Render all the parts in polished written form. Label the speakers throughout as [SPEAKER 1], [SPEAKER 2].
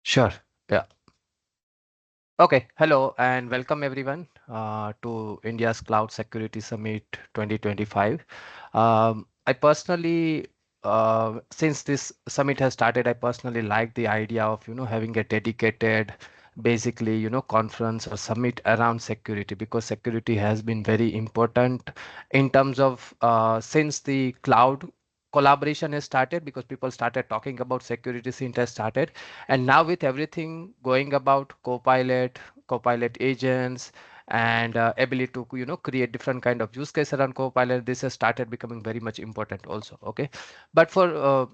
[SPEAKER 1] Sure. Yeah. Okay. Hello and welcome everyone to India's Cloud Security Summit 2025. I personally, since this summit has started, I personally like the idea of having a dedicated, basically conference or summit around security because security has been very important in terms of since the cloud collaboration has started because people started talking about security since it has started, and now with everything going about copilot agents and ability to create different kind of use case around copilot, this has started becoming very much important also. Okay, but for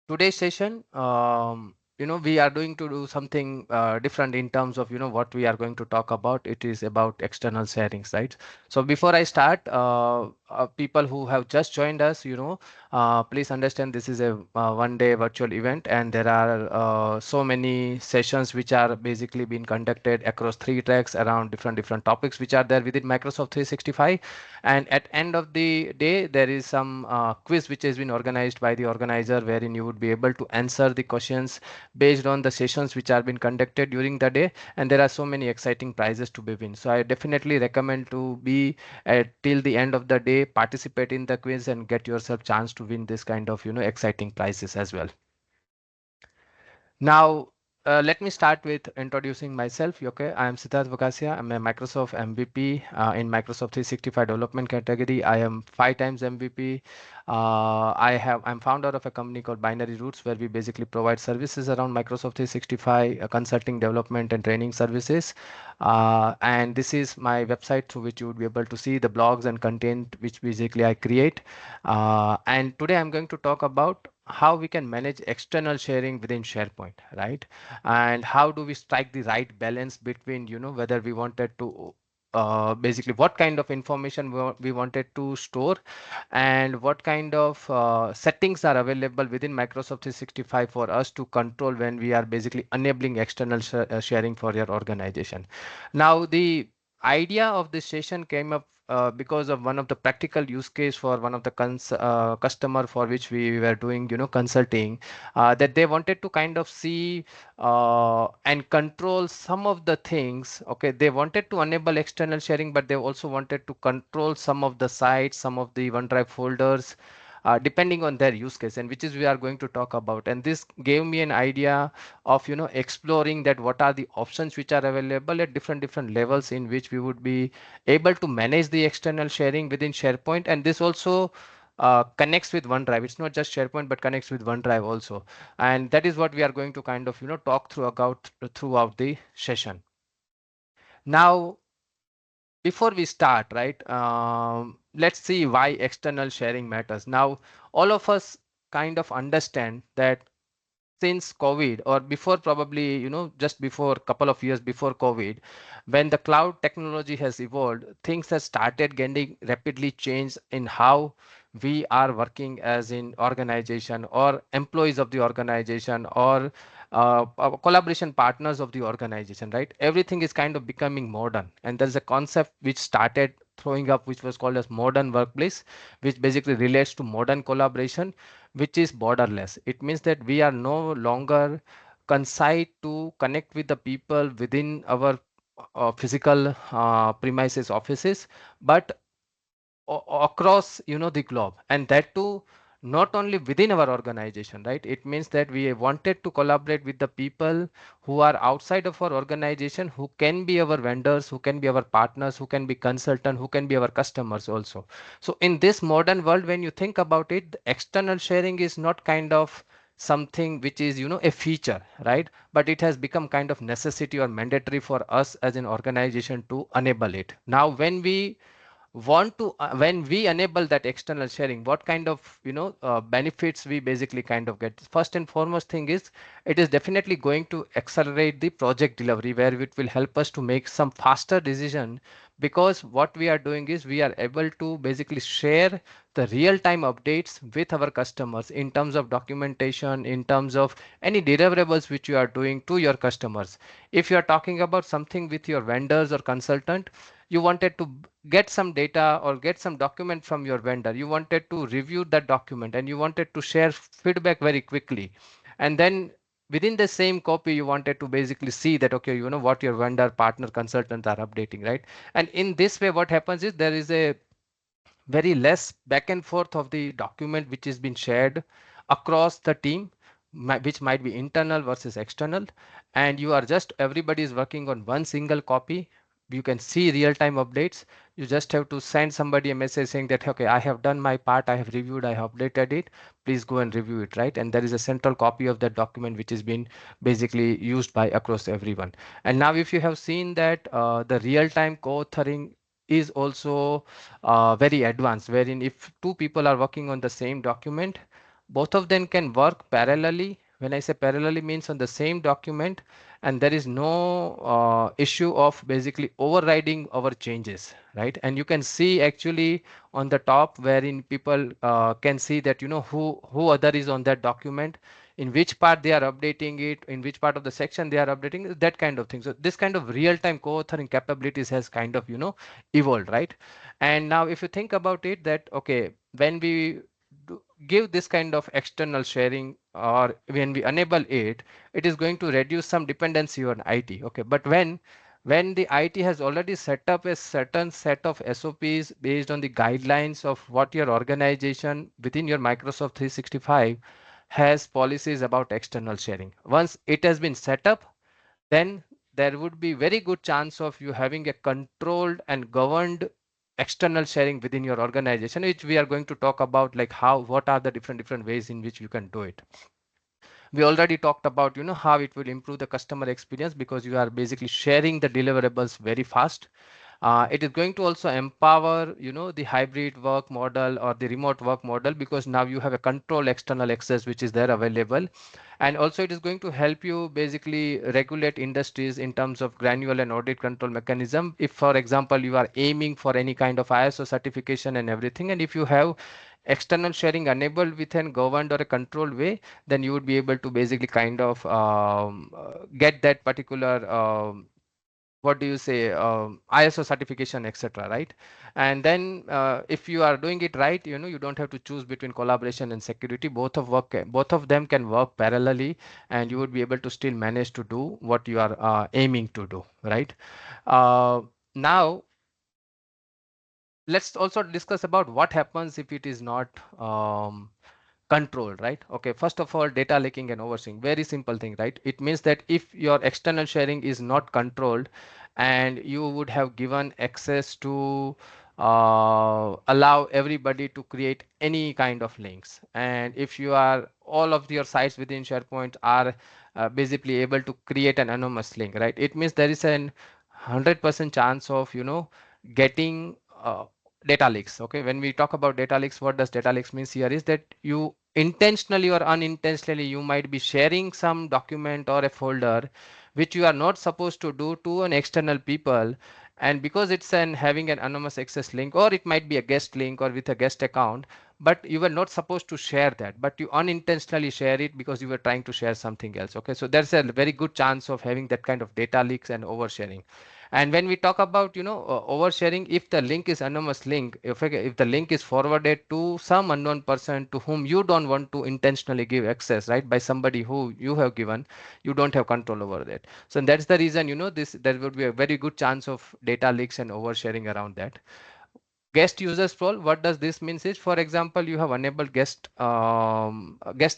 [SPEAKER 1] today's session, we are going to do something different in terms of what we are going to talk about. It is about external sharings, right? So before I start, people who have just joined us, please understand this is a one-day virtual event, and there are so many sessions which are basically being conducted across 3 tracks around different topics which are there within Microsoft 365. And at end of the day, there is some quiz which has been organized by the organizer, wherein you would be able to answer the questions based on the sessions which are been conducted during the day. And there are so many exciting prizes to be win. So I definitely recommend to be till the end of the day, participate in the quiz and get yourself chance to win this kind of exciting prizes as well. Now, let me start with introducing myself. Okay, I am Siddharth Vakasia. I'm a Microsoft MVP in Microsoft 365 development category. I am 5 times MVP. I'm founder of a company called Binary Roots, where we basically provide services around Microsoft 365, consulting, development, and training services. And this is my website through which you would be able to see the blogs and content which basically I create. And today I'm going to talk about how we can manage external sharing within SharePoint, right? And how do we strike the right balance between, whether we wanted to basically what kind of information we wanted to store and what kind of settings are available within Microsoft 365 for us to control when we are basically enabling external sharing for your organization. Now, the idea of this session came up because of one of the practical use case for one of the customer for which we were doing consulting, that they wanted to kind of see and control some of the things. Okay, they wanted to enable external sharing, but they also wanted to control some of the sites, some of the OneDrive folders, depending on their use case, and which is we are going to talk about. And this gave me an idea of exploring that what are the options which are available at different levels in which we would be able to manage the external sharing within SharePoint. And this also connects with OneDrive. It's not just SharePoint, but connects with OneDrive also. And that is what we are going to kind of talk throughout the session. Now, before we start, right, let's see why external sharing matters. Now, all of us kind of understand that since COVID, or before, probably just before a couple of years before COVID, when the cloud technology has evolved, things have started getting rapidly changed in how we are working as in organization or employees of the organization or collaboration partners of the organization, right? Everything is kind of becoming modern, and there's a concept which started throwing up which was called as modern workplace, which basically relates to modern collaboration, which is borderless. It means that we are no longer confined to connect with the people within our physical premises offices, but across the globe, and that too not only within our organization, right? It means that we wanted to collaborate with the people who are outside of our organization, who can be our vendors, who can be our partners, who can be consultant, who can be our customers also. So in this modern world, when you think about it, the external sharing is not kind of something which is a feature, right? But it has become kind of necessity or mandatory for us as an organization to enable it. Now when we enable that external sharing, what kind of benefits we basically kind of get? First and foremost thing is, it is definitely going to accelerate the project delivery, where it will help us to make some faster decision, because what we are doing is we are able to basically share the real-time updates with our customers in terms of documentation, in terms of any deliverables which you are doing to your customers. If you are talking about something with your vendors or consultant, you wanted to get some data or get some document from your vendor, you wanted to review that document and you wanted to share feedback very quickly, and then within the same copy you wanted to basically see that, okay, what your vendor partner consultants are updating, right? And in this way what happens is there is a very less back and forth of the document which is being shared across the team, which might be internal versus external, and you are just everybody is working on one single copy. You can see real-time updates. You just have to send somebody a message saying that, okay, I have done my part, I have reviewed, I have updated it, please go and review it, right? And there is a central copy of that document which is being basically used by across everyone. And now if you have seen that the real-time co-authoring is also very advanced, wherein if two people are working on the same document, both of them can work parallelly. When I say parallelly means on the same document, and there is no issue of basically overriding our changes, right? And you can see actually on the top wherein people can see that who other is on that document, in which part they are updating it, in which part of the section they are updating it, that kind of thing. So this kind of real-time co-authoring capabilities has kind of evolved, right? And now if you think about it, that okay, when we give this kind of external sharing, or when we enable it, it is going to reduce some dependency on IT. Okay, but when the IT has already set up a certain set of SOPs based on the guidelines of what your organization within your Microsoft 365 has policies about external sharing. Once it has been set up, then there would be very good chance of you having a controlled and governed external sharing within your organization, which we are going to talk about, like what are the different ways in which you can do it. We already talked about how it will improve the customer experience because you are basically sharing the deliverables very fast. It is going to also empower the hybrid work model or the remote work model, because now you have a control external access which is there available. And also it is going to help you basically regulate industries in terms of granular and audit control mechanism. If for example you are aiming for any kind of ISO certification and everything, and if you have external sharing enabled within governed or a controlled way, then you would be able to basically kind of get that particular what do you say, ISO certification, etc., right? And then if you are doing it right, you don't have to choose between collaboration and security. Both of them can work parallelly, and you would be able to still manage to do what you are aiming to do, right? Now let's also discuss about what happens if it is not controlled, right? Okay, first of all, data leaking and oversharing, very simple thing, right? It means that if your external sharing is not controlled, and you would have given access to allow everybody to create any kind of links, and if you are all of your sites within SharePoint are basically able to create an anonymous link, right? It means there is an 100% chance of getting data leaks. Okay, when we talk about data leaks, what does data leaks means here is that you intentionally or unintentionally you might be sharing some document or a folder which you are not supposed to do to an external people, and because it's an having an anonymous access link, or it might be a guest link or with a guest account, but you were not supposed to share that, but you unintentionally share it because you were trying to share something else. Okay, so there's a very good chance of having that kind of data leaks and oversharing. And when we talk about oversharing, if the link is anonymous link, if the link is forwarded to some unknown person to whom you don't want to intentionally give access, right, by somebody who you have given, you don't have control over that. So that's the reason this there would be a very good chance of data leaks and oversharing around that. Guest users role, what does this means is, for example, you have enabled guest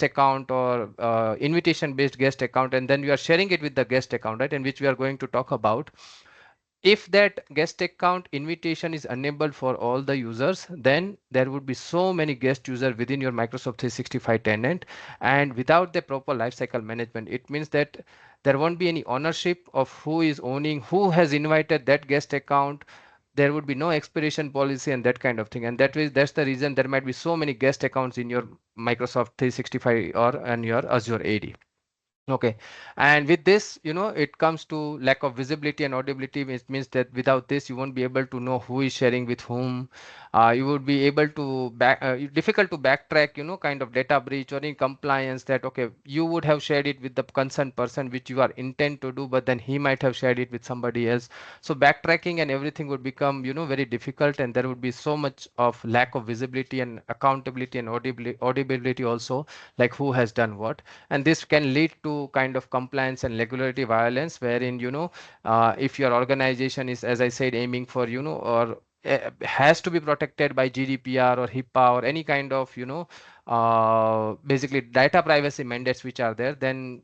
[SPEAKER 1] account or invitation based guest account, and then you are sharing it with the guest account, right, and which we are going to talk about. If that guest account invitation is enabled for all the users, then there would be so many guest users within your Microsoft 365 tenant, and without the proper lifecycle management, it means that there won't be any ownership of who is owning, who has invited that guest account. There would be no expiration policy and that kind of thing, and that's the reason there might be so many guest accounts in your Microsoft 365 or and your Azure AD. Okay, and with this, it comes to lack of visibility and audibility, which means that without this, you won't be able to know who is sharing with whom. You would be able to difficult to backtrack, kind of data breach or in compliance that, okay, you would have shared it with the concerned person, which you are intent to do, but then he might have shared it with somebody else. So backtracking and everything would become, very difficult, and there would be so much of lack of visibility and accountability and audibility also, like who has done what. And this can lead to to kind of compliance and regulatory violence, wherein, if your organization is, as I said, aiming for, or has to be protected by GDPR or HIPAA or any kind of, basically data privacy mandates which are there, then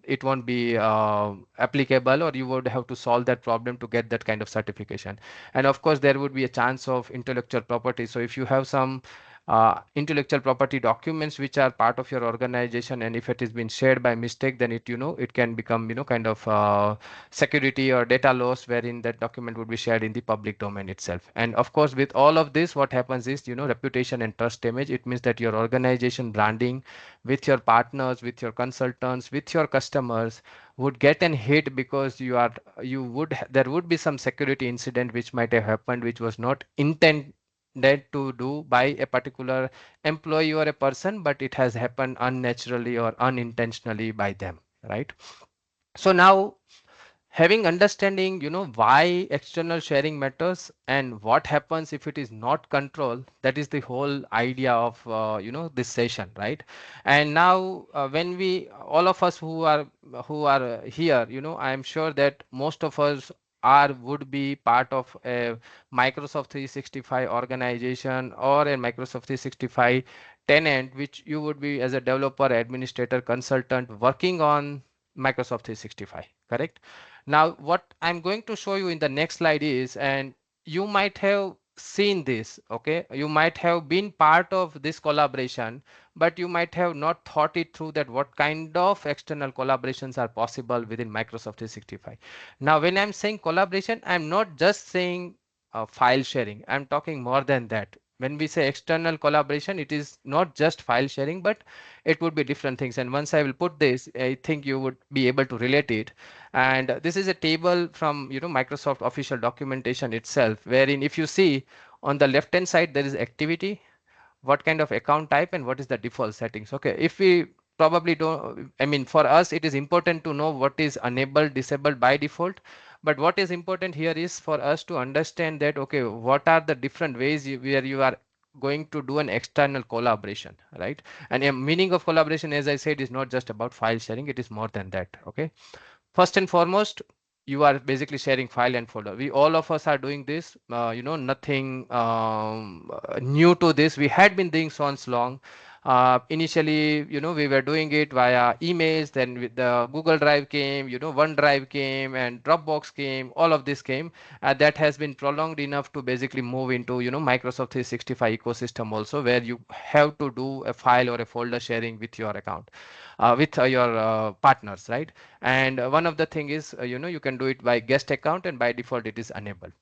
[SPEAKER 1] it won't be applicable, or you would have to solve that problem to get that kind of certification. And of course, there would be a chance of intellectual property. So if you have some intellectual property documents which are part of your organization, and if it has been shared by mistake, then it can become, kind of security or data loss, wherein that document would be shared in the public domain itself. And of course, with all of this, what happens is, reputation and trust damage. It means that your organization branding with your partners, with your consultants, with your customers would get an hit, because there would be some security incident which might have happened, which was not intended to do by a particular employee or a person, but it has happened unnaturally or unintentionally by them, right? So now, having understanding, why external sharing matters and what happens if it is not controlled, that is the whole idea of this session, right? And now, when we all of us who are here, I am sure that most of us would be part of a Microsoft 365 organization or a Microsoft 365 tenant, which you would be as a developer, administrator, consultant working on Microsoft 365, correct? Now, what I'm going to show you in the next slide is, and you might have seen this, okay? You might have been part of this collaboration, but you might have not thought it through, that what kind of external collaborations are possible within Microsoft 365. Now, when I'm saying collaboration, I'm not just saying file sharing. I'm talking more than that. When we say external collaboration, it is not just file sharing, but it would be different things. And once I will put this, I think you would be able to relate it. And this is a table from Microsoft official documentation itself, wherein if you see on the left hand side, there is activity, what kind of account type, and what is the default settings. Okay, if we probably don't, I mean, for us it is important to know what is enabled, disabled by default, but what is important here is for us to understand that, okay, what are the different ways where you are going to do an external collaboration, right? And a meaning of collaboration, as I said, is not just about file sharing, it is more than that. Okay, first and foremost, you are basically sharing file and folder. We all of us are doing this, nothing new to this. We had been doing since long. Initially, we were doing it via emails, then with the Google Drive came, OneDrive came, and Dropbox came, all of this came. That has been prolonged enough to basically move into, Microsoft 365 ecosystem also, where you have to do a file or a folder sharing with your account, with your partners, right? And one of the thing is, you can do it by guest account, and by default it is enabled.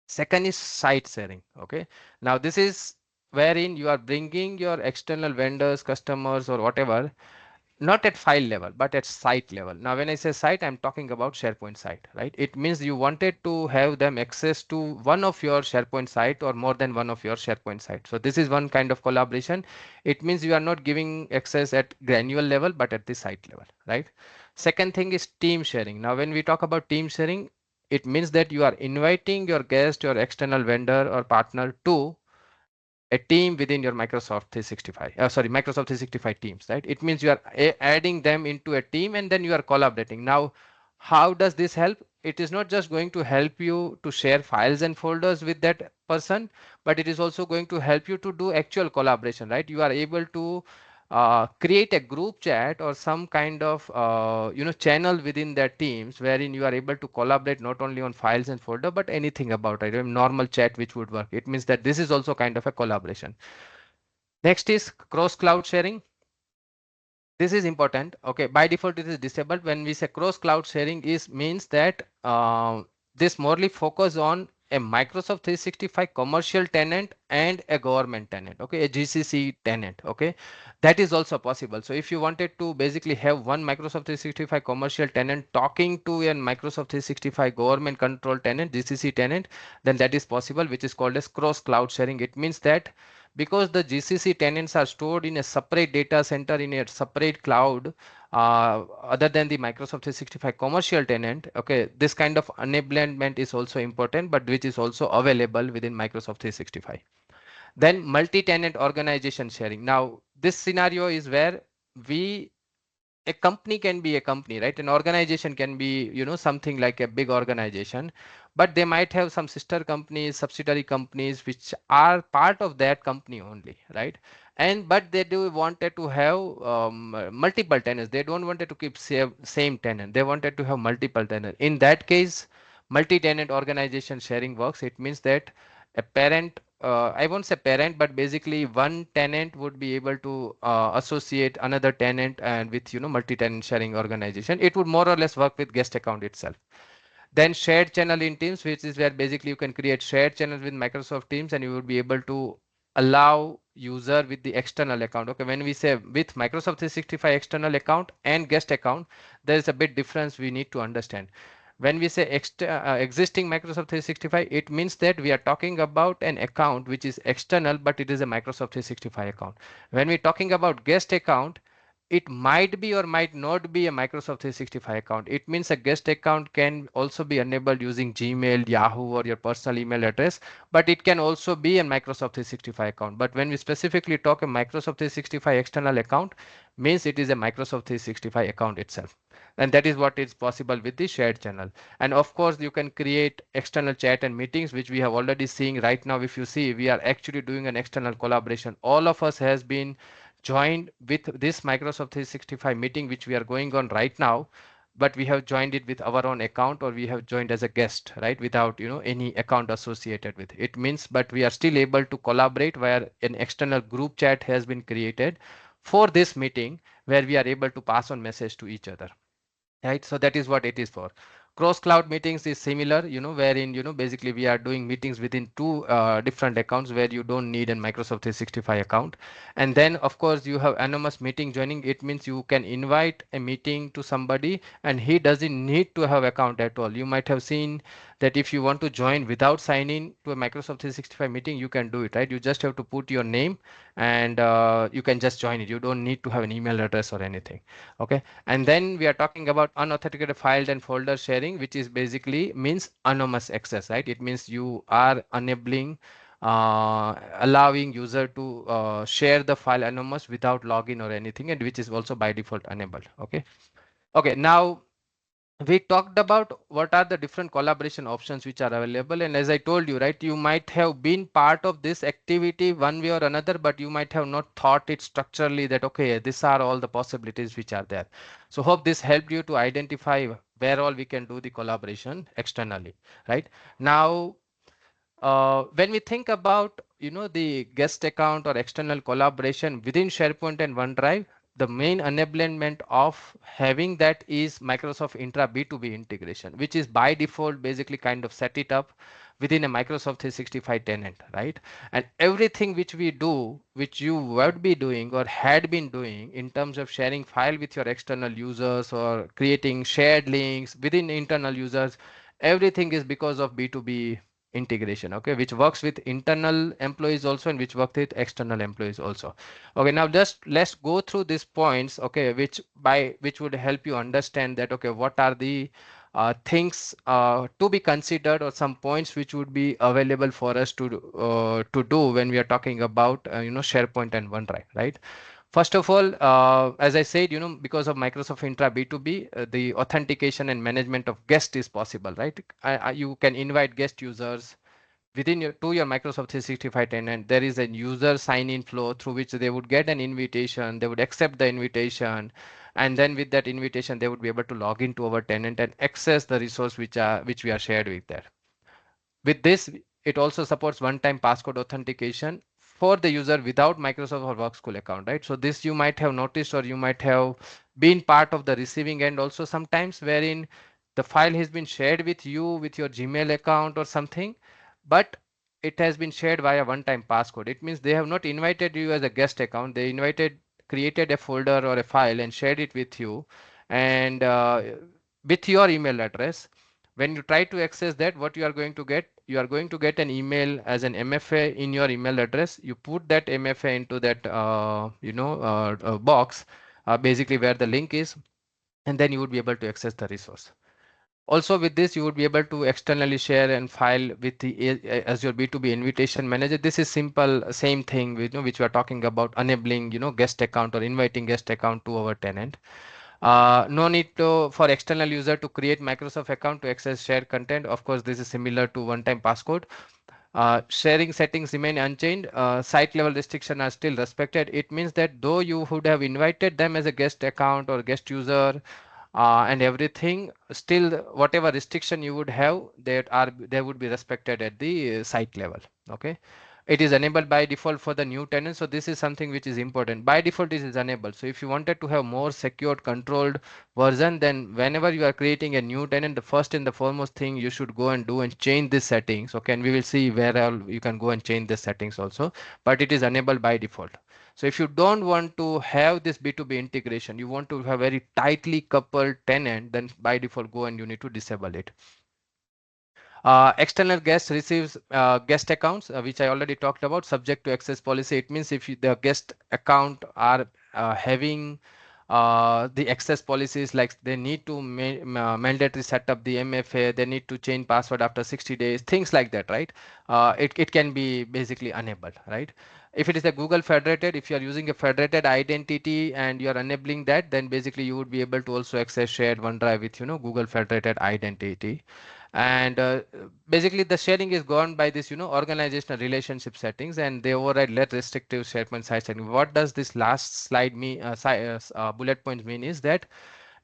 [SPEAKER 1] Second is site sharing. Okay, now this is wherein you are bringing your external vendors, customers, or whatever, not at file level, but at site level. Now, when I say site, I'm talking about SharePoint site, right? It means you wanted to have them access to one of your SharePoint site or more than one of your SharePoint site. So this is one kind of collaboration. It means you are not giving access at granular level, but at the site level, right? Second thing is team sharing. Now, when we talk about team sharing, it means that you are inviting your guest, your external vendor or partner to a team within your Microsoft 365, Microsoft 365 teams, right? It means you are adding them into a team, and then you are collaborating. Now, how does this help? It is not just going to help you to share files and folders with that person, but it is also going to help you to do actual collaboration, right? You are able to create a group chat or some kind of channel within their teams, wherein you are able to collaborate not only on files and folder, but anything about it, a normal chat which would work. It means that this is also kind of a collaboration. Next is cross cloud sharing. This is important. Okay, by default it is disabled. When we say cross cloud sharing, is means that this morely focus on a Microsoft 365 commercial tenant and a government tenant. Okay, a GCC tenant. Okay, that is also possible. So if you wanted to basically have one Microsoft 365 commercial tenant talking to a Microsoft 365 government control tenant, GCC tenant, then that is possible, which is called as cross cloud sharing. It means that because the GCC tenants are stored in a separate data center in a separate cloud, other than the Microsoft 365 commercial tenant, okay, this kind of enablement is also important, but which is also available within Microsoft 365. Then multi-tenant organization sharing. Now, this scenario is where we a company can be a company, right? An organization can be, something like a big organization, but they might have some sister companies, subsidiary companies, which are part of that company only, right? And but they do wanted to have multiple tenants. They don't wanted to keep same tenant. They wanted to have multiple tenants. In that case, multi-tenant organization sharing works. It means that a parent, I won't say parent, but basically one tenant would be able to associate another tenant and with, multi-tenant sharing organization. It would more or less work with guest account itself. Then shared channel in Teams, which is where basically you can create shared channels with Microsoft Teams and you would be able to allow user with the external account. Okay, when we say with Microsoft 365 external account and guest account, there is a bit difference we need to understand. When we say existing Microsoft 365, it means that we are talking about an account which is external, but it is a Microsoft 365 account. When we're talking about guest account, it might be or might not be a Microsoft 365 account. It means a guest account can also be enabled using Gmail, Yahoo, or your personal email address, but it can also be a Microsoft 365 account. But when we specifically talk a Microsoft 365 external account, means it is a Microsoft 365 account itself. And that is what is possible with the shared channel. And of course, you can create external chat and meetings, which we have already seen right now. If you see, we are actually doing an external collaboration. All of us has been joined with this Microsoft 365 meeting, which we are going on right now, but we have joined it with our own account, or we have joined as a guest, right? Without, any account associated with it. It means, but we are still able to collaborate where an external group chat has been created for this meeting where we are able to pass on message to each other, right? So that is what it is for. Cross cloud meetings is similar, wherein, basically we are doing meetings within two different accounts where you don't need a Microsoft 365 account. And then of course you have anonymous meeting joining. It means you can invite a meeting to somebody and he doesn't need to have account at all. You might have seen that if you want to join without signing to a Microsoft 365 meeting, you can do it, right? You just have to put your name and you can just join it. You don't need to have an email address or anything. Okay. And then we are talking about unauthenticated file and folder sharing, which is basically means anonymous access, right? It means you are enabling, allowing user to share the file anonymous without login or anything, and which is also by default enabled. Okay. Okay. Now we talked about what are the different collaboration options which are available, and as I told you, right, you might have been part of this activity one way or another, but you might have not thought it structurally that okay, these are all the possibilities which are there. So hope this helped you to identify where all we can do the collaboration externally. Right now, when we think about, the guest account or external collaboration within SharePoint and OneDrive, the main enablement of having that is Microsoft Entra B2B integration, which is by default basically kind of set it up within a Microsoft 365 tenant, right? And everything which we do, which you would be doing or had been doing in terms of sharing file with your external users or creating shared links within internal users, everything is because of B2B integration, okay, which works with internal employees also and which works with external employees also. Okay, now just let's go through these points, okay, which would help you understand that okay, what are the things to be considered, or some points which would be available for us to do when we are talking about SharePoint and OneDrive, right? First of all, as I said, because of Microsoft Entra B2B, the authentication and management of guest is possible, right? You can invite guest users within your Microsoft 365 tenant. There is a user sign-in flow through which they would get an invitation, they would accept the invitation, and then with that invitation, they would be able to log into our tenant and access the resource which we are shared with there. With this, it also supports one-time passcode authentication for the user without Microsoft or Work School account, right? So this you might have noticed, or you might have been part of the receiving end also sometimes, wherein the file has been shared with you with your Gmail account or something, but it has been shared via one-time passcode. It means they have not invited you as a guest account. They created a folder or a file and shared it with you, and with your email address. When you try to access that, what you are going to get, you are going to get an email as an MFA in your email address. You put that MFA into that box, basically where the link is, and then you would be able to access the resource. Also with this, you would be able to externally share and file with the Azure B2B invitation manager. This is simple, same thing which we are talking about, enabling guest account or inviting guest account to our tenant. No need for external user to create Microsoft account to access shared content. Of course, this is similar to one-time passcode. Sharing settings remain unchanged. Site level restriction are still respected. It means that though you would have invited them as a guest account or guest user and everything, still whatever restriction you would have, they would be respected at the site level. Okay. It is enabled by default for the new tenant. So this is something which is important. By default, this is enabled. So if you wanted to have more secured, controlled version, then whenever you are creating a new tenant, the first and the foremost thing you should go and do and change these settings. Okay, and we will see where all you can go and change the settings also, but it is enabled by default. So if you don't want to have this B2B integration, you want to have very tightly coupled tenant, then by default go and you need to disable it. External guest receives guest accounts, which I already talked about, subject to access policy. It means if the guest account are having the access policies, like they need to mandatory set up the MFA, they need to change password after 60 days, things like that, right? It can be basically enabled, right? If it is a Google federated, if you are using a federated identity and you are enabling that, then basically you would be able to also access shared OneDrive with, Google federated identity. And basically the sharing is governed by this organizational relationship settings, and they override less restrictive SharePoint site setting. What does this last slide mean, bullet points mean is that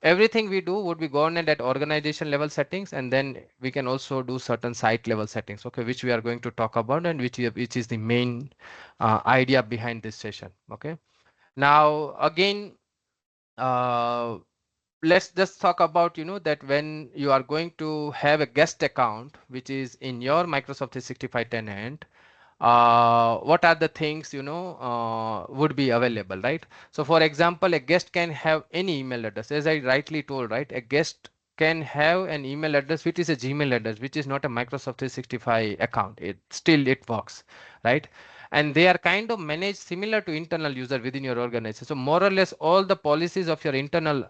[SPEAKER 1] everything we do would be governed at organization level settings, and then we can also do certain site level settings, okay, which we are going to talk about, and which is the main idea behind this session. Okay, now again, uh, let's just talk about that when you are going to have a guest account which is in your Microsoft 365 tenant, what are the things would be available, right? So for example, a guest can have any email address, as I rightly told, right? A guest can have an email address which is a Gmail address, which is not a Microsoft 365 account. It works, right? And they are kind of managed similar to internal user within your organization. So more or less all the policies of your internal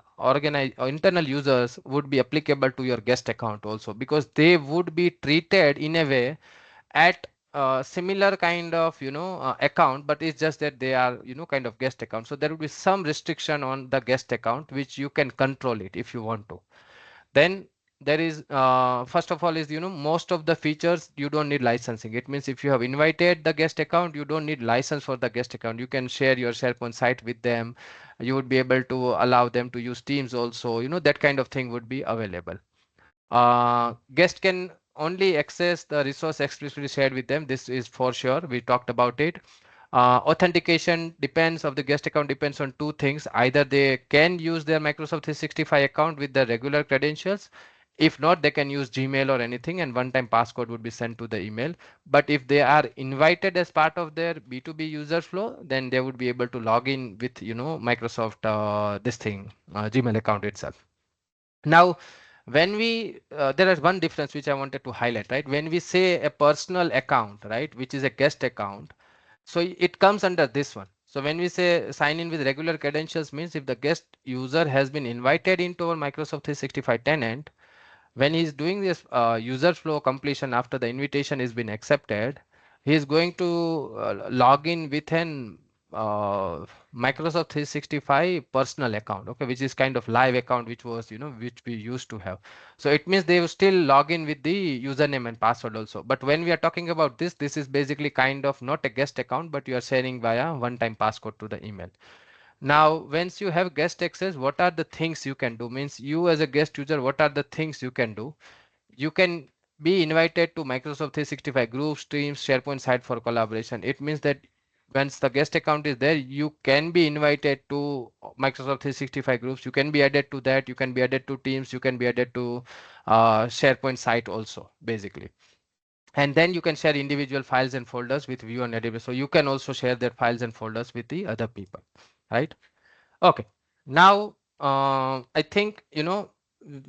[SPEAKER 1] users would be applicable to your guest account also, because they would be treated in a way at similar kind of account, but it's just that they are kind of guest account. So there will be some restriction on the guest account which you can control it if you want to. Then there is first of all is most of the features you don't need licensing. It means if you have invited the guest account, you don't need license for the guest account. You can share your SharePoint site with them. You would be able to allow them to use Teams also, that kind of thing would be available. Guest can only access the resource explicitly shared with them. This is for sure. We talked about it. Authentication depends of the guest account depends on two things. Either they can use their Microsoft 365 account with the regular credentials. If not, they can use Gmail or anything, and one-time passcode would be sent to the email. But if they are invited as part of their B2B user flow, then they would be able to log in with Microsoft Gmail account itself. Now, when we there is one difference which I wanted to highlight, right? When we say a personal account, right, which is a guest account, so it comes under this one. So when we say sign in with regular credentials, means if the guest user has been invited into our Microsoft 365 tenant, when he's doing this user flow completion after the invitation has been accepted, he is going to log in with an Microsoft 365 personal account, okay, which is kind of live account, which was which we used to have. So it means they will still log in with the username and password also. But when we are talking about this is basically kind of not a guest account, but you are sharing via one-time passcode to the email. Now, once you have guest access, what are the things you can do? Means you as a guest user, what are the things you can do? You can be invited to Microsoft 365 groups, teams, SharePoint site for collaboration. It means that once the guest account is there, you can be invited to Microsoft 365 groups. You can be added to that. You can be added to Teams. You can be added to SharePoint site also, basically. And then you can share individual files and folders with View and Edit. So you can also share their files and folders with the other people, right? Okay. Now, I think,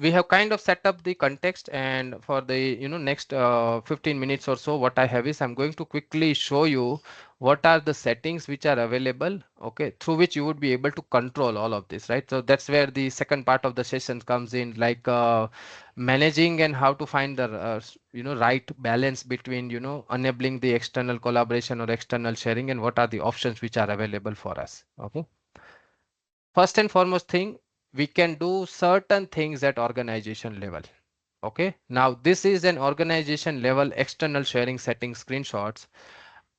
[SPEAKER 1] we have kind of set up the context, and for the, next 15 minutes or so, what I have is I'm going to quickly show you what are the settings which are available, okay, through which you would be able to control all of this, right? So that's where the second part of the session comes in, like managing and how to find the, right balance between, enabling the external collaboration or external sharing, and what are the options which are available for us, okay? First and foremost thing, we can do certain things at organization level. Okay, now this is an organization level external sharing setting screenshots.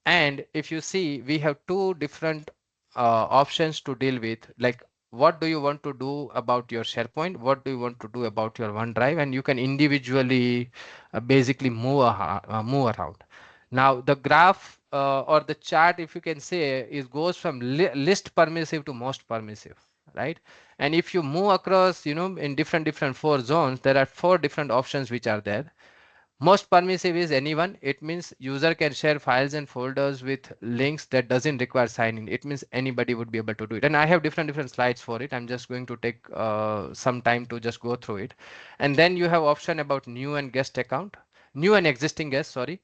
[SPEAKER 1] And if you see, we have two different options to deal with. Like, what do you want to do about your SharePoint? What do you want to do about your OneDrive? And you can individually basically move around. Now, the graph or the chart, if you can say, is goes from least permissive to most permissive, right? And if you move across, in different four zones, there are four different options which are there. Most permissive is anyone. It means user can share files and folders with links that doesn't require sign in. It means anybody would be able to do it. And I have different slides for it. I'm just going to take some time to just go through it. And then you have option about new and guest account, new and existing guest, sorry.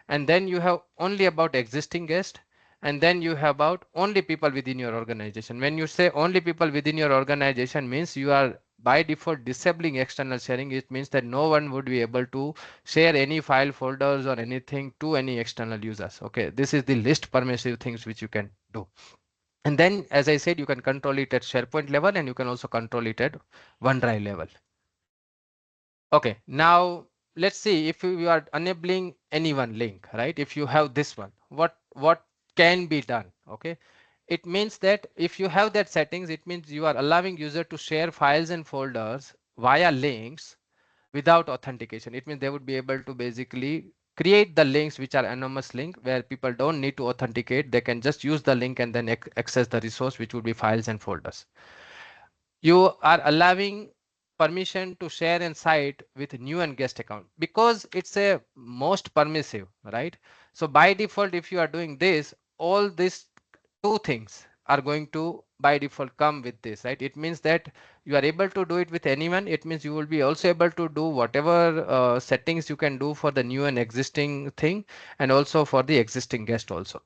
[SPEAKER 1] And then you have only about existing guest. And then you have about only people within your organization. When you say only people within your organization means you are by default disabling external sharing. It means that no one would be able to share any file folders or anything to any external users. Okay, this is the least permissive things which you can do. And then, as I said, you can control it at SharePoint level, and you can also control it at OneDrive level. Okay, now let's see if you are enabling any one link, right? If you have this one, what can be done? Okay, it means that if you have that settings, it means you are allowing user to share files and folders via links without authentication. It means they would be able to basically create the links which are anonymous link where people don't need to authenticate. They can just use the link and then access the resource, which would be files and folders. You are allowing permission to share and cite with new and guest account because it's a most permissive, right? So by default, if you are doing this, all these two things are going to by default come with this, right? It means that you are able to do it with anyone. It means you will be also able to do whatever settings you can do for the new and existing thing, and also for the existing guest also.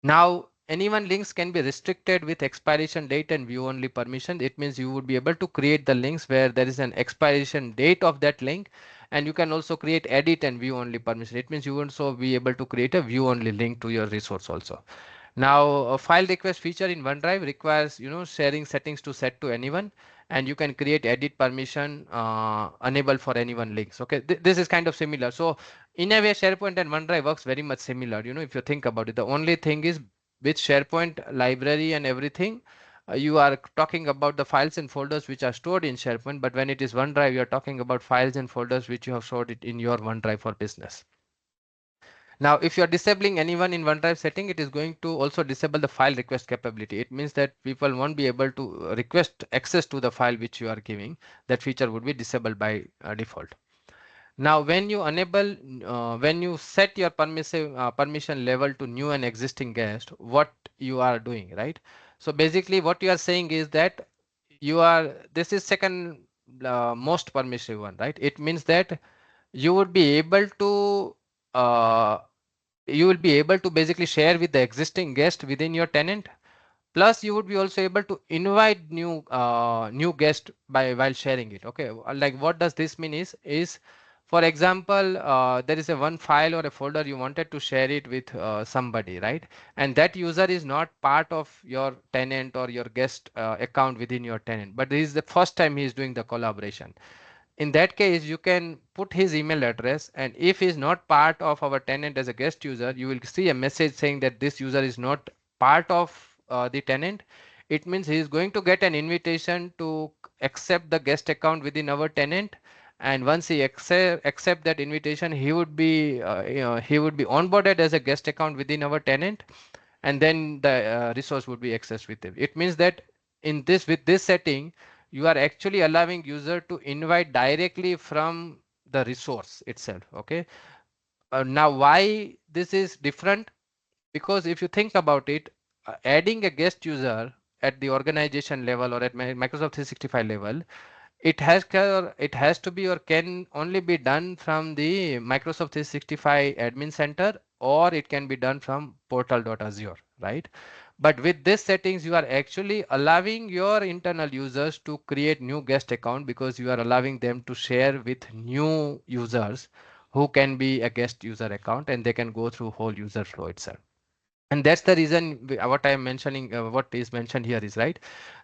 [SPEAKER 1] Now, anyone links can be restricted with expiration date and view only permission. It means you would be able to create the links where there is an expiration date of that link, and you can also create edit and view only permission. It means you would also be able to create a view only link to your resource also. Now, a file request feature in OneDrive requires, sharing settings to set to anyone, and you can create edit permission enable for anyone links. Okay, this is kind of similar. So in a way, SharePoint and OneDrive works very much similar. If you think about it, the only thing is with SharePoint library and everything, you are talking about the files and folders which are stored in SharePoint. But when it is OneDrive, you are talking about files and folders which you have stored it in your OneDrive for business. Now, if you are disabling anyone in OneDrive setting, it is going to also disable the file request capability. It means that people won't be able to request access to the file which you are giving. That feature would be disabled by default. Now, when you enable, when you set your permission level to new and existing guest, what you are doing, right? So basically, what you are saying is that this is second most permissive one, right? It means that you would be able to uh, you will be able to basically share with the existing guest within your tenant. Plus, you would be also able to invite new guest by while sharing it. Okay, like what does this mean is for example, there is a one file or a folder you wanted to share it with somebody, right? And that user is not part of your tenant or your guest account within your tenant, but this is the first time he is doing the collaboration. In that case, you can put his email address, and if he's not part of our tenant as a guest user, you will see a message saying that this user is not part of the tenant. It means he is going to get an invitation to accept the guest account within our tenant, and once he accept that invitation, he would be onboarded as a guest account within our tenant, and then the resource would be accessed with it. It means that with this setting, you are actually allowing user to invite directly from the resource itself. Okay, now why this is different? Because if you think about it, adding a guest user at the organization level or at Microsoft 365 level, it has to be or can only be done from the Microsoft 365 admin center, or it can be done from portal.azure, right? But with this settings, you are actually allowing your internal users to create new guest account because you are allowing them to share with new users who can be a guest user account, and they can go through whole user flow itself. And that's the reason what I am mentioning, what is mentioned here is right,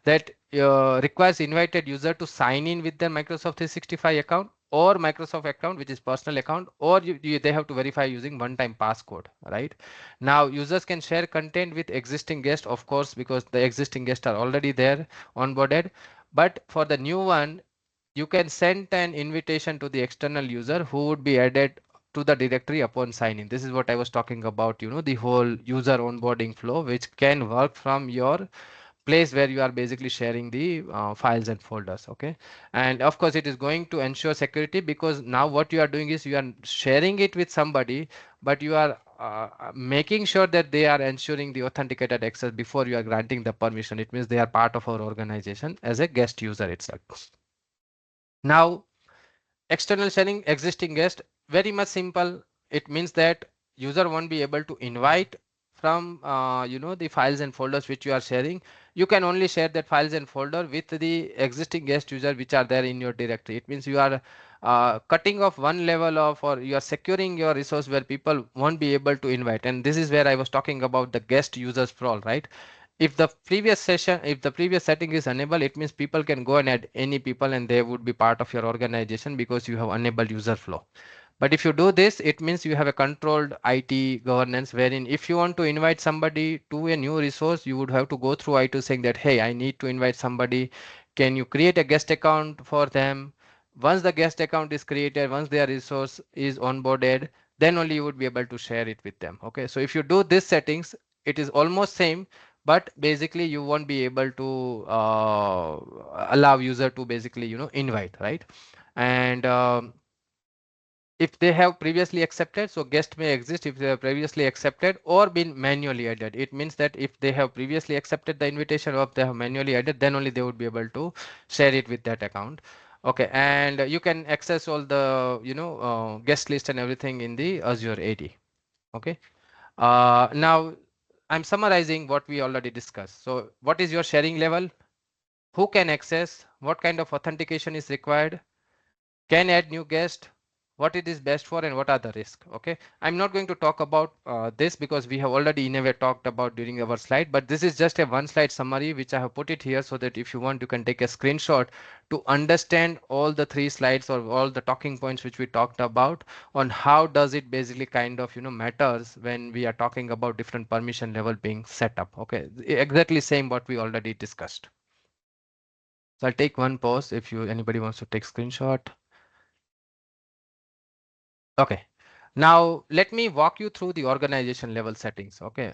[SPEAKER 1] that requires invited user to sign in with their Microsoft 365 account or Microsoft account, which is personal account, or they have to verify using one-time passcode, right? Now, users can share content with existing guests, of course, because the existing guests are already there onboarded. But for the new one, you can send an invitation to the external user who would be added to the directory upon signing. This is what I was talking about, the whole user onboarding flow, which can work from your place where you are basically sharing the files and folders. Okay. And of course, it is going to ensure security, because now what you are doing is you are sharing it with somebody, but you are making sure that they are ensuring the authenticated access before you are granting the permission. It means they are part of our organization as a guest user itself. Now, external sharing existing guest, very much simple. It means that user won't be able to invite from the files and folders which you are sharing. You can only share that files and folder with the existing guest user which are there in your directory. It means you are cutting off one level of, or you are securing your resource where people won't be able to invite. And this is where I was talking about the guest users sprawl, right? If the previous setting is enabled, it means people can go and add any people and they would be part of your organization because you have enabled user flow. But if you do this, it means you have a controlled IT governance, wherein if you want to invite somebody to a new resource, you would have to go through IT saying that, hey, I need to invite somebody. Can you create a guest account for them? Once the guest account is created, once their resource is onboarded, then only you would be able to share it with them. Okay. So if you do this settings, it is almost same, but basically you won't be able to allow user to basically, invite, right? And if they have previously accepted, so guest may exist if they have previously accepted or been manually added. It means that if they have previously accepted the invitation or if they have manually added, then only they would be able to share it with that account. Okay, and you can access all the guest list and everything in the Azure AD. Okay, now I'm summarizing what we already discussed. So what is your sharing level? Who can access? What kind of authentication is required? Can add new guest, what it is best for, and what are the risks. Okay, I'm not going to talk about this because we have already in a way talked about during our slide, but this is just a one slide summary which I have put it here so that if you want you can take a screenshot to understand all the three slides or all the talking points which we talked about on how does it basically kind of matters when we are talking about different permission level being set up. Okay, exactly same what we already discussed. So I'll take one pause if anybody wants to take screenshot. Okay. Now let me walk you through the organization level settings. Okay.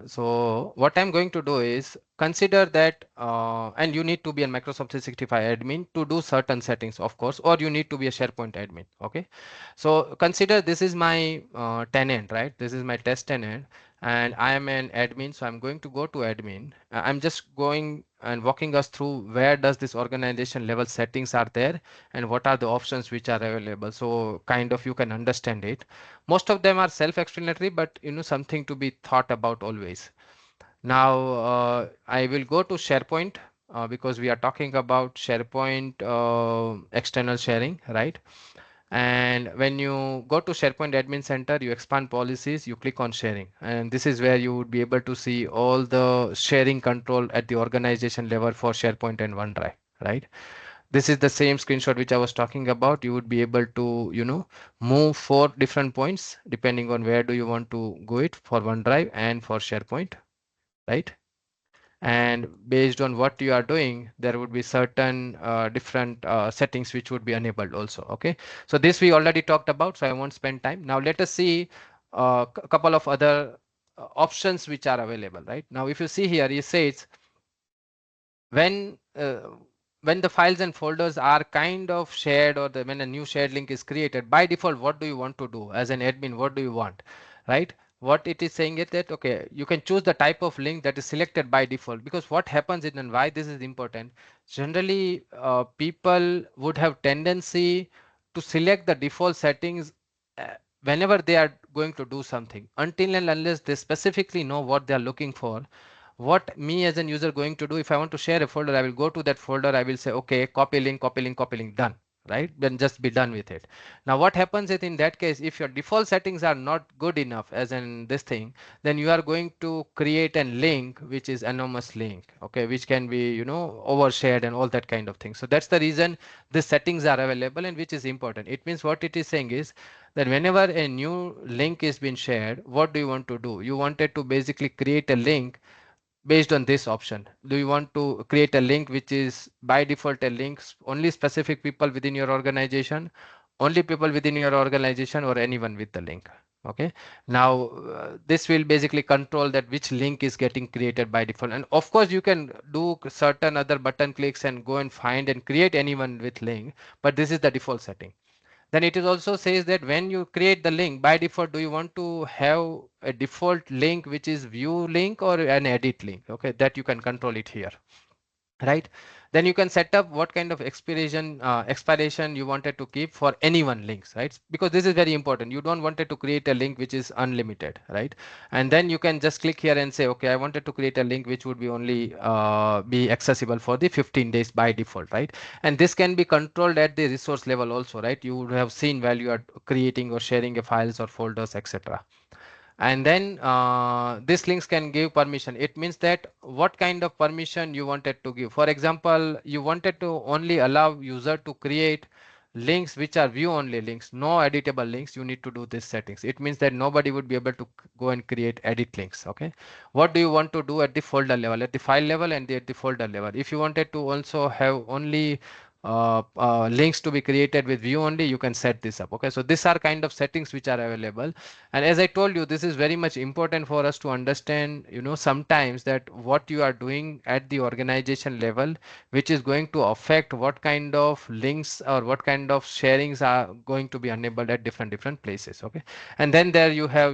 [SPEAKER 1] So what I'm going to do is consider that, and you need to be a Microsoft 365 admin to do certain settings, of course, or you need to be a SharePoint admin. Okay. So consider this is my tenant, right? This is my test tenant, and I am an admin. So I'm going to go to admin. I'm just going and walking us through where does this organization level settings are there and what are the options which are available, so kind of you can understand it. Most of them are self-explanatory, but something to be thought about always. Now I will go to SharePoint because we are talking about SharePoint external sharing, right? And when you go to SharePoint Admin Center, you expand policies, you click on sharing, and this is where you would be able to see all the sharing control at the organization level for SharePoint and OneDrive, right? This is the same screenshot which I was talking about. You would be able to, move 4 different points depending on where do you want to go it for OneDrive and for SharePoint, right? And based on what you are doing, there would be certain different settings which would be enabled also. Okay, so this we already talked about, so I won't spend time. Now let us see a couple of other options which are available. Right now, if you see here, it says when when the files and folders are kind of shared, or when a new shared link is created, by default what do you want to do as an admin? What do you want, right? What it is saying is that, okay, you can choose the type of link that is selected by default, because what happens in, and why this is important, generally people would have tendency to select the default settings uh, whenever they are going to do something, until and unless they specifically know what they are looking for. What me as an user going to do, if I want to share a folder, I will go to that folder, I will say, okay, copy link, copy link, copy link, done. right? Then just be done with it. Now what happens is, in that case, if your default settings are not good enough, as in this thing, then you are going to create a link which is anonymous link, okay, which can be, overshared and all that kind of thing. So that's the reason the settings are available, and which is important. It means what it is saying is that whenever a new link is being shared, what do you want to do? You wanted to basically create a link based on this option. Do you want to create a link which is by default a link only specific people within your organization, only people within your organization, or anyone with the link? Okay. Now this will basically control that which link is getting created by default. And of course you can do certain other button clicks and go and find and create anyone with link, but this is the default setting. Then it is also says that when you create the link by default, do you want to have a default link which is view link or an edit link? Okay, that you can control it here, right? Then you can set up what kind of expiration you wanted to keep for any one links, right? Because this is very important. You don't want it to create a link which is unlimited, right? And then you can just click here and say, okay, I wanted to create a link which would be only be accessible for the 15 days by default, right? And this can be controlled at the resource level also, right? You would have seen while you are creating or sharing a files or folders, etc. And then these links can give permission. It means that what kind of permission you wanted to give. For example, you wanted to only allow user to create links which are view only links, no editable links. You need to do this settings. It means that nobody would be able to go and create edit links. Okay, what do you want to do at the folder level, at the file level, and at the folder level? If you wanted to also have only links to be created with view only, you can set this up. Okay, so these are kind of settings which are available. And as I told you, this is very much important for us to understand, sometimes that what you are doing at the organization level, which is going to affect what kind of links or what kind of sharings are going to be enabled at different places. Okay, and then there you have,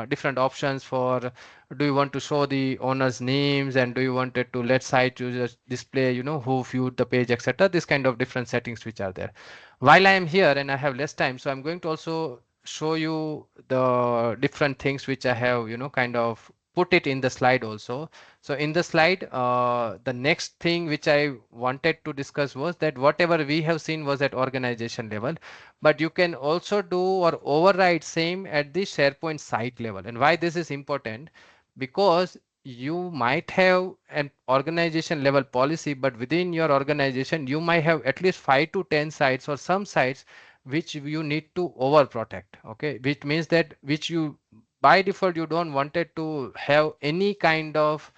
[SPEAKER 1] different options for, do you want to show the owner's names, and do you want it to let site users display, who viewed the page, etc. This kind of different settings which are there. While I am here and I have less time, so I'm going to also show you the different things which I have, kind of put it in the slide also. So in the slide, the next thing which I wanted to discuss was that whatever we have seen was at organization level, but you can also do or override same at the SharePoint site level. And why this is important? Because you might have an organization level policy, but within your organization, you might have at least 5 to 10 sites or some sites which you need to overprotect. Okay, which means that which you by default you don't wanted to have any kind of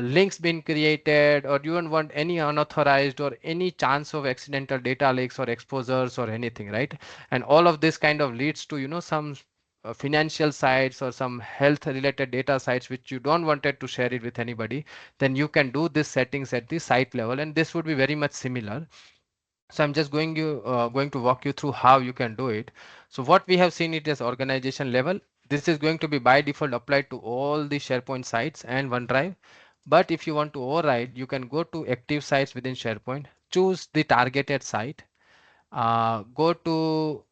[SPEAKER 1] links being created, or you don't want any unauthorized or any chance of accidental data leaks or exposures or anything, right? And all of this kind of leads to, some financial sites or some health related data sites which you don't wanted to share it with anybody. Then you can do this settings at the site level, and this would be very much similar. So I'm just going to walk you through how you can do it. So what we have seen it as organization level. This is going to be by default applied to all the SharePoint sites and OneDrive. But if you want to override, you can go to active sites within SharePoint, choose the targeted site, go to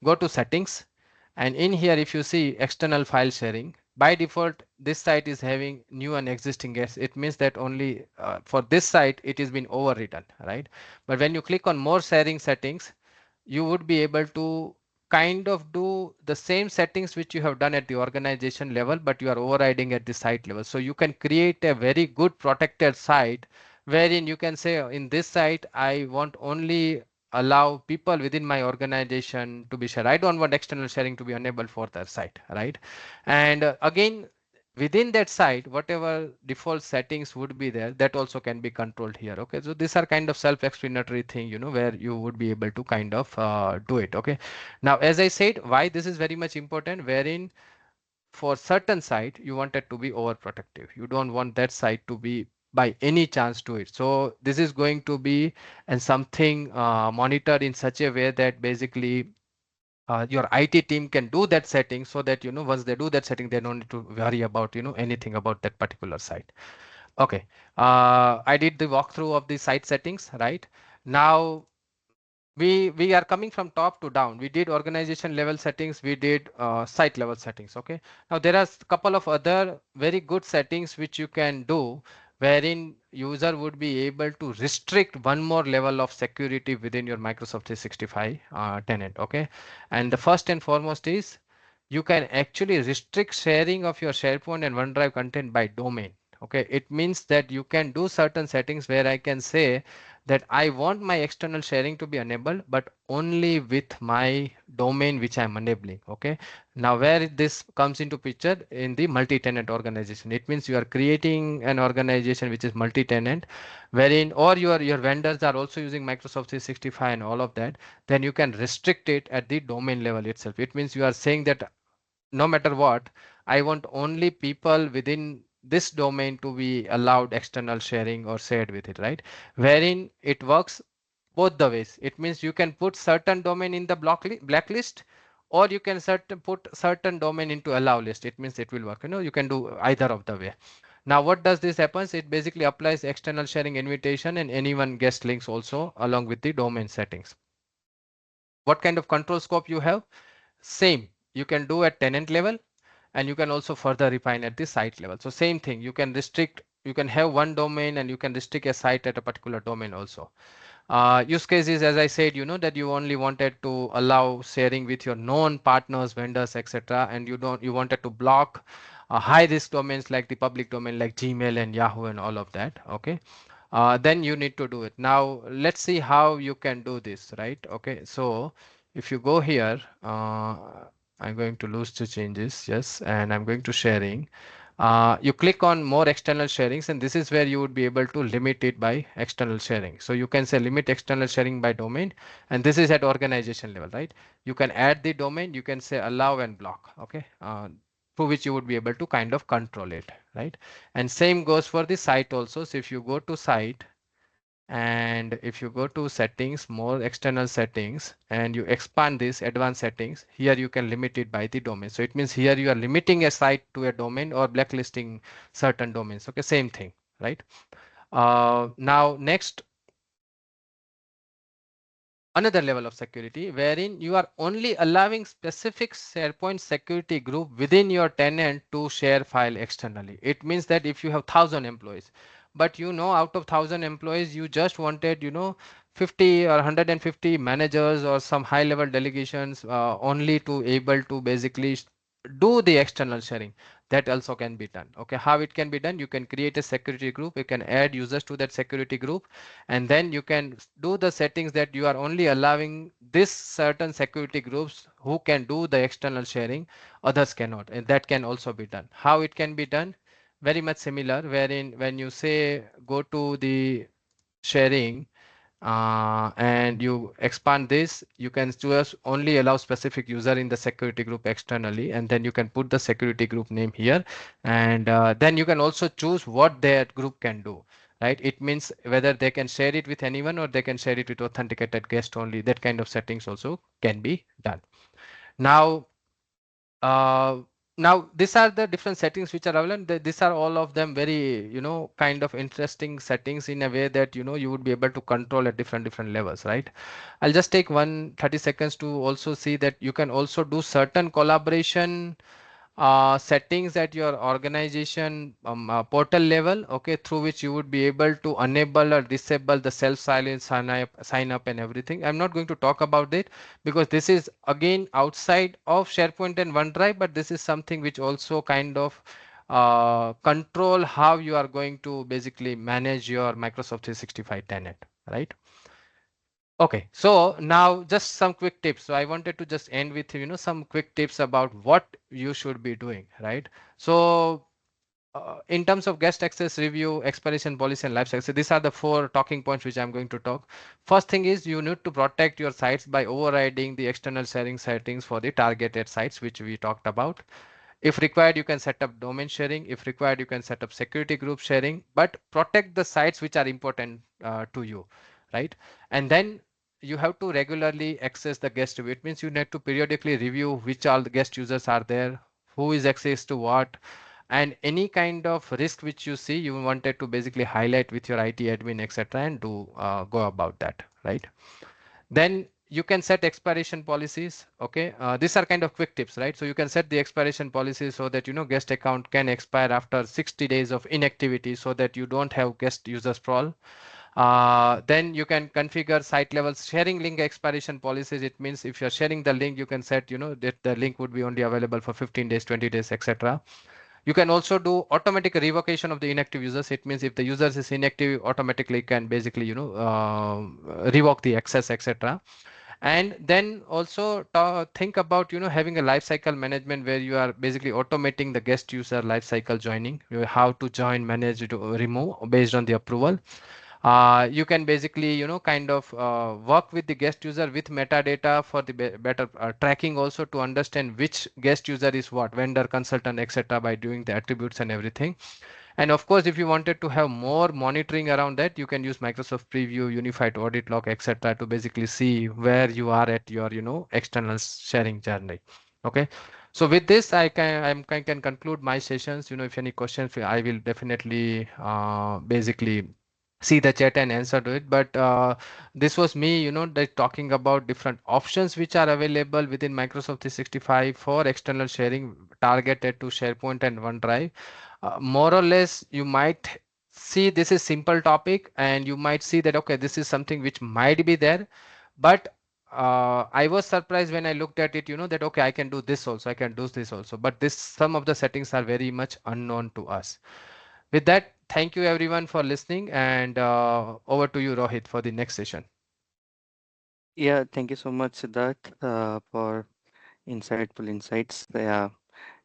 [SPEAKER 1] go to settings, and in here if you see external file sharing, by default this site is having new and existing guests. It means that only for this site it is been overwritten, right? But when you click on more sharing settings, you would be able to kind of do the same settings which you have done at the organization level, but you are overriding at the site level. So you can create a very good protected site wherein you can say, in this site I want only allow people within my organization to be shared. I don't want external sharing to be enabled for that site, right? And again, within that site, whatever default settings would be there, that also can be controlled here. Okay, so these are kind of self-explanatory thing, where you would be able to kind of do it. Okay, now as I said, why this is very much important, wherein for certain site you want it to be overprotective. You don't want that site to be by any chance to it. So this is going to be and something monitored in such a way that basically your IT team can do that setting, so that once they do that setting, they don't need to worry about anything about that particular site. Okay, I did the walkthrough of the site settings. Right now, we are coming from top to down. We did organization level settings, we did site level settings. Okay, now there are a couple of other very good settings which you can do, wherein user would be able to restrict one more level of security within your Microsoft 365 tenant. Okay. And the first and foremost is you can actually restrict sharing of your SharePoint and OneDrive content by domain. Okay. It means that you can do certain settings where I can say that I want my external sharing to be enabled, but only with my domain which I'm enabling. Okay. Now, where this comes into picture in the multi-tenant organization, it means you are creating an organization which is multi-tenant, wherein or your vendors are also using Microsoft 365 and all of that. Then you can restrict it at the domain level itself. It means you are saying that no matter what, I want only people within this domain to be allowed external sharing or shared with it, right? Wherein it works both the ways. It means you can put certain domain in the blacklist, or you can put certain domain into allow list. It means it will work. You can do either of the way. Now, what does this happens? It basically applies external sharing invitation and anyone guest links also along with the domain settings. What kind of control scope you have? Same. You can do at tenant level, and you can also further refine at the site level. So same thing, you can restrict, you can have one domain and you can restrict a site at a particular domain also. Use cases, as I said, that you only wanted to allow sharing with your known partners, vendors, etc. And you wanted to block high risk domains like the public domain like Gmail and Yahoo and all of that. Okay. Then you need to do it. Now let's see how you can do this, right? Okay. So if you go here, I'm going to lose the changes. Yes. And I'm going to sharing. You click on more external sharings, and this is where you would be able to limit it by external sharing. So you can say limit external sharing by domain, and this is at organization level, right? You can add the domain, you can say allow and block, okay? Through which you would be able to kind of control it, right? And same goes for the site also. So if you go to site, and if you go to settings, more external settings, and you expand this advanced settings, here you can limit it by the domain. So it means here you are limiting a site to a domain or blacklisting certain domains. Okay, same thing, right? Now next, another level of security wherein you are only allowing specific SharePoint security group within your tenant to share file externally. It means that if you have 1,000 employees, but out of 1,000 employees, you just wanted 50 or 150 managers or some high level delegations only to able to basically do the external sharing. That also can be done. Okay, how it can be done? You can create a security group, you can add users to that security group, and then you can do the settings that you are only allowing this certain security groups who can do the external sharing, others cannot, and that can also be done. How it can be done? Very much similar, wherein when you say go to the sharing, and you expand this, you can just only allow specific user in the security group externally, and then you can put the security group name here, and then you can also choose what that group can do, right? It means whether they can share it with anyone or they can share it with authenticated guest only. That kind of settings also can be done. Now, uh, now these are the different settings which are available. These are all of them very, kind of interesting settings in a way that, you would be able to control at different levels, right? I'll just take 30 seconds to also see that you can also do certain collaboration settings at your organization portal level, okay, through which you would be able to enable or disable the self silence sign up and everything. I'm not going to talk about it because this is again outside of SharePoint and OneDrive, but this is something which also kind of control how you are going to basically manage your Microsoft 365 tenant, right? Okay, so now just some quick tips. So I wanted to just end with, some quick tips about what you should be doing, right? So in terms of guest access, review, expiration policy, and lifecycle, so these are the 4 talking points which I'm going to talk. First thing is you need to protect your sites by overriding the external sharing settings for the targeted sites, which we talked about. If required, you can set up domain sharing. If required, you can set up security group sharing, but protect the sites which are important to you, right? And then you have to regularly access the guest review. It means you need to periodically review which all the guest users are there, who is access to what, and any kind of risk which you see, you wanted to basically highlight with your IT admin, etc., and do go about that, right? Then you can set expiration policies. Okay, these are kind of quick tips, right? So you can set the expiration policies so that guest account can expire after 60 days of inactivity, so that you don't have guest user sprawl. Then you can configure site level sharing link expiration policies. It means if you're sharing the link, you can set that the link would be only available for 15 days, 20 days, etc. You can also do automatic revocation of the inactive users. It means if the users is inactive, automatically can basically revoke the access, etc. And then also think about having a lifecycle management where you are basically automating the guest user lifecycle joining, how to join, manage, to remove based on the approval. You can basically kind of work with the guest user with metadata for the better tracking, also to understand which guest user is what vendor, consultant, etc., by doing the attributes and everything. And of course, if you wanted to have more monitoring around that, you can use Microsoft Preview, Unified Audit Log, etc., to basically see where you are at your external sharing journey. Okay, so with this, I can conclude my sessions. If any questions, I will definitely basically see the chat and answer to it. But this was me, talking about different options which are available within Microsoft 365 for external sharing targeted to SharePoint and OneDrive. More or less, you might see this is simple topic, and you might see that okay, this is something which might be there, but I was surprised when I looked at it, that okay, I can do this also, I can do this also, but this some of the settings are very much unknown to us. With that, thank you everyone for listening, and over to you, Rohit, for the next session.
[SPEAKER 2] Yeah, thank you so much, Siddharth, for insightful insights. Yeah,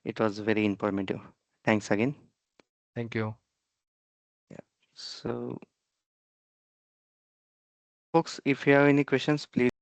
[SPEAKER 2] it was very informative. Thanks again.
[SPEAKER 1] Thank you.
[SPEAKER 2] Yeah. So, folks, if you have any questions, please